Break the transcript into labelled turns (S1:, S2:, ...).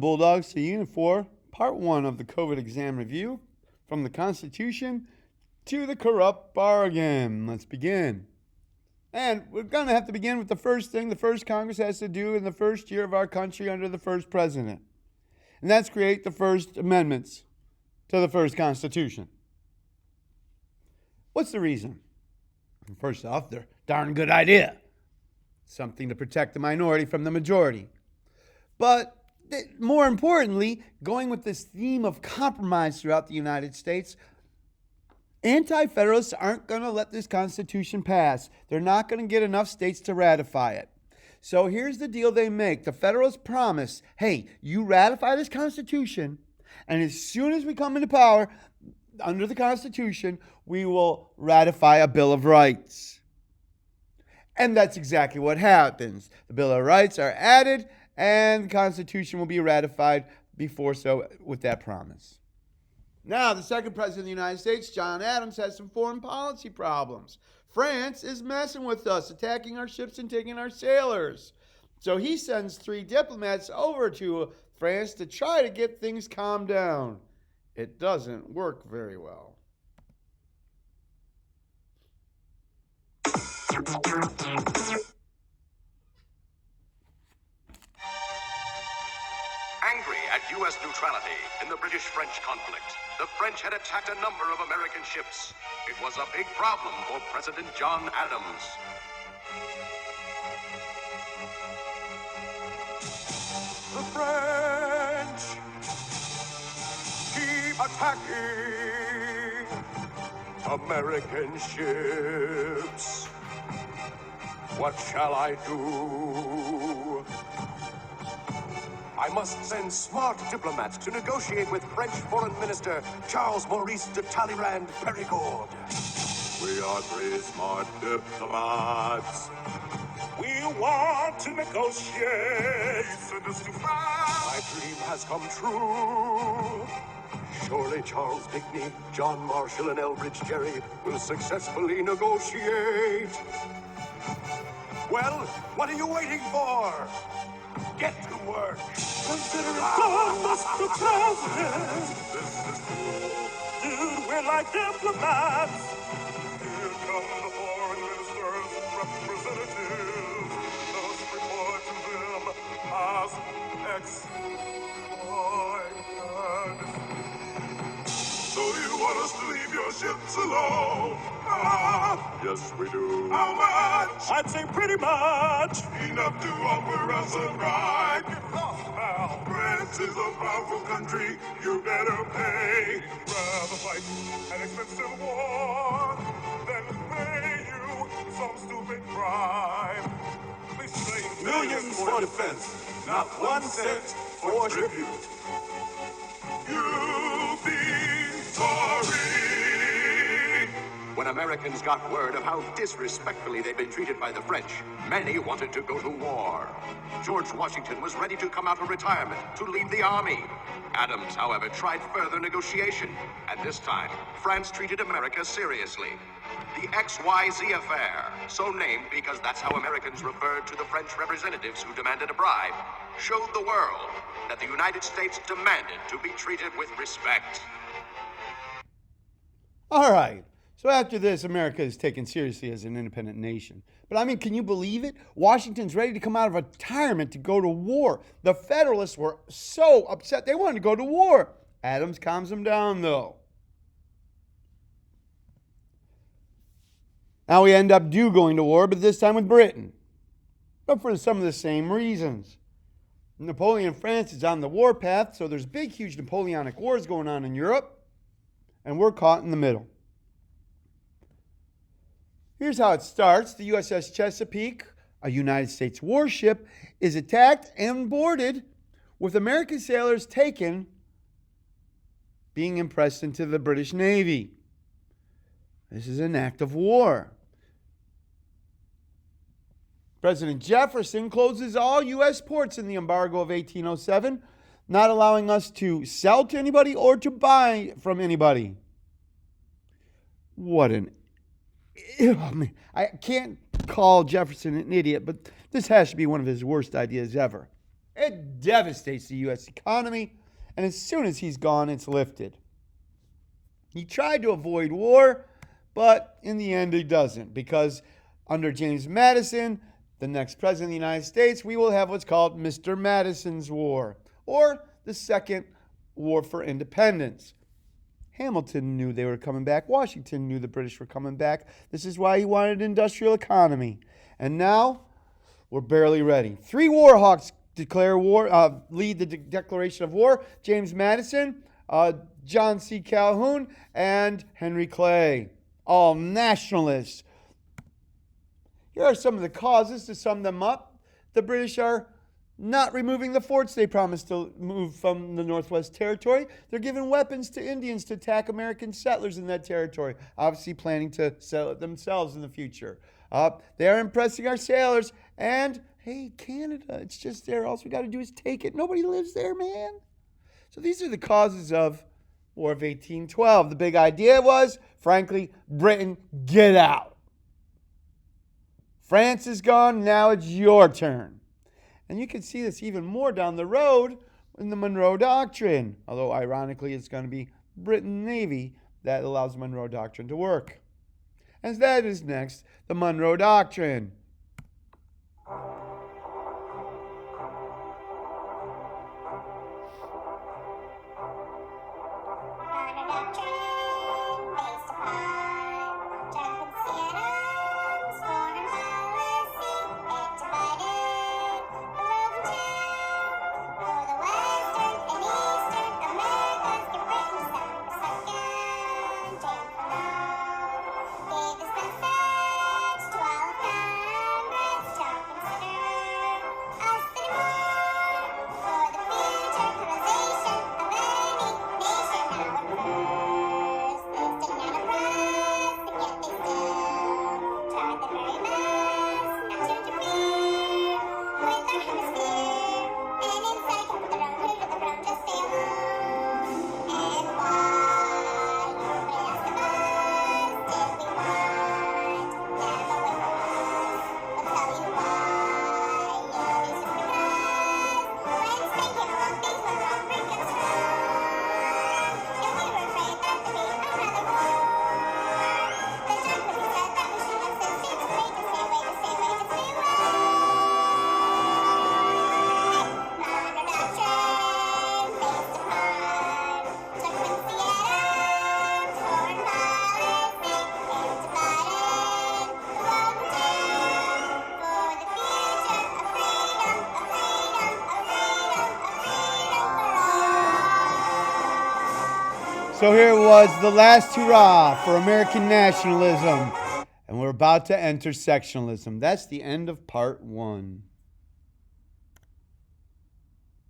S1: Bulldogs to Unit 4, Part 1 of the COVID exam review, from the Constitution to the corrupt bargain. Let's begin. And we're going to have to begin with the first thing the first Congress has to do in the first year of our country under the first president. And that's create the first amendments to the first Constitution. What's the reason? First off, they're a darn good idea. Something to protect the minority from the majority. But more importantly, going with this theme of compromise throughout the United States, anti-federalists aren't going to let this Constitution pass. They're not going to get enough states to ratify it. So here's the deal they make. The Federalists promise, hey, you ratify this Constitution, and as soon as we come into power under the Constitution, we will ratify a Bill of Rights. And that's exactly what happens. The Bill of Rights are added, and the Constitution will be ratified with that promise. Now, the second president of the United States, John Adams, has some foreign policy problems. France is messing with us, attacking our ships and taking our sailors. So he sends 3 diplomats over to France to try to get things calmed down. It doesn't work very well.
S2: Angry at U.S. neutrality in the British-French conflict, the French had attacked a number of American ships. It was a big problem for President John Adams. The French keep attacking American ships. What shall I do? I must send smart diplomats to negotiate with French Foreign Minister Charles Maurice de Talleyrand Perigord.
S3: We are 3 smart diplomats.
S2: We want to negotiate.
S3: Send us to France.
S2: My dream has come true. Surely Charles Digney, John Marshall, and Elbridge Gerry will successfully negotiate. Well, what are you waiting for? Get to work.
S3: Consider it done, Mr. President. This is cool.
S2: Dude, we're like diplomats.
S3: Here come the foreign ministers and representatives. Let us report to them as expected. So you want us to leave your ships alone? Yes, we do. How much?
S2: I'd say pretty much.
S3: Enough to offer us a ride. Now, France is a powerful country. You better pay. Rather fight an expensive war than pay you some stupid bribe. We slay
S2: Millions for defense, not 1 cent for tribute.
S3: You'll be sorry.
S2: When Americans got word of how disrespectfully they'd been treated by the French, many wanted to go to war. George Washington was ready to come out of retirement to lead the army. Adams, however, tried further negotiation, and this time, France treated America seriously. The XYZ affair, so named because that's how Americans referred to the French representatives who demanded a bribe, showed the world that the United States demanded to be treated with respect.
S1: All right. So after this, America is taken seriously as an independent nation. But I mean, can you believe it? Washington's ready to come out of retirement to go to war. The Federalists were so upset. They wanted to go to war. Adams calms them down, though. Now we end up going to war, but this time with Britain. But for some of the same reasons. Napoleon in France is on the warpath, so there's big, huge Napoleonic wars going on in Europe, and we're caught in the middle. Here's how it starts. The USS Chesapeake, a United States warship, is attacked and boarded, with American sailors taken, being impressed into the British Navy. This is an act of war. President Jefferson closes all U.S. ports in the embargo of 1807, not allowing us to sell to anybody or to buy from anybody. What an... I can't call Jefferson an idiot, but this has to be one of his worst ideas ever. It devastates the U.S. economy, and as soon as he's gone, it's lifted. He tried to avoid war, but in the end, he doesn't, because under James Madison, the next president of the United States, we will have what's called Mr. Madison's War, or the Second War for Independence. Hamilton knew they were coming back. Washington knew the British were coming back. This is why he wanted an industrial economy. And now, we're barely ready. 3 war hawks declare war, lead the declaration of war. James Madison, John C. Calhoun, and Henry Clay. All nationalists. Here are some of the causes to sum them up. The British are not removing the forts they promised to move from the Northwest Territory. They're giving weapons to Indians to attack American settlers in that territory, obviously planning to settle it themselves in the future. They are impressing our sailors, and hey, Canada, it's just there. All we got to do is take it. Nobody lives there, man. So these are the causes of War of 1812. The big idea was, frankly, Britain, get out. France is gone, now it's your turn. And you can see this even more down the road in the Monroe Doctrine, although ironically it's going to be Britain Navy that allows the Monroe Doctrine to work. And that is next, the Monroe Doctrine. So here was the last hurrah for American nationalism. And we're about to enter sectionalism. That's the end of part 1.